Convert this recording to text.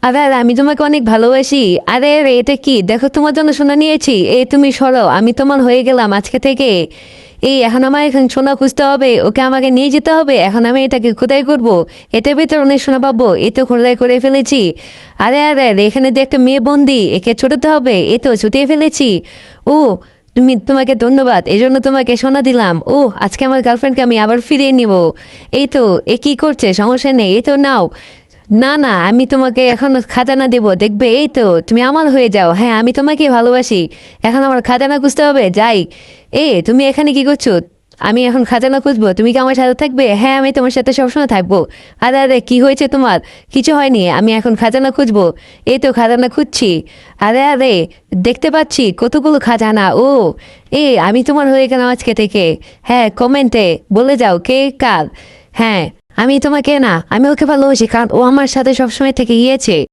আরে আরে, আমি তোমাকে অনেক ভালোবাসি। আরে আরে, এটা কি দেখো, তোমার জন্য সোনা নিয়েছি। তুমি সরো, আমি তোমার হয়ে গেলাম আজকে থেকে। এখন আমার এখন সোনা খুঁজতে হবে, ওকে আমাকে নিয়ে যেতে হবে। এখন আমি এটাকে খোদাই করবো, এটার ভিতরে অনেক সোনা পাবো। এই তো খোদাই করে ফেলেছি। আরে আরে আরে, এখানে যে একটা মেয়ে বন্দি, একে ছুটাতে হবে। এই তো ছুটিয়ে ফেলেছি। ও, তোমাকে ধন্যবাদ, এই জন্য তোমাকে সোনা দিলাম। আজকে আমার গার্লফ্রেন্ডকে আমি আবার ফিরিয়ে নিব। এই তো, এ কি করছে, সমস্যা নেই, এই তো নাও। না না, আমি তোমাকে এখন খাজানা দেবো, দেখবে। এই তো তুমি আমার হয়ে যাও। হ্যাঁ, আমি তোমাকে ভালোবাসি। এখন আমার খাজানা খুঁজতে হবে, যাই। তুমি এখানে কি করছো? আমি এখন খাজানা খুঁজবো, তুমি কি আমার সাথে থাকবে? হ্যাঁ, আমি তোমার সাথে সবসময় থাকবো। আরে আরে, কি হয়েছে তোমার? কিছু হয়নি, আমি এখন খাজানা খুঁজবো। এই তো খাজানা খুঁজছি। আরে আরে, দেখতে পাচ্ছি কতগুলো খাজানা। আমি তোমার হয়ে গেলাম আজকে থেকে। হ্যাঁ, কমেন্টে বলে যাও কে কার। হ্যাঁ, আমি তোমাকে না, আমি ওকে ভালোবাসি, কারণ ও আমার সাথে সবসময় থেকে গিয়েছে।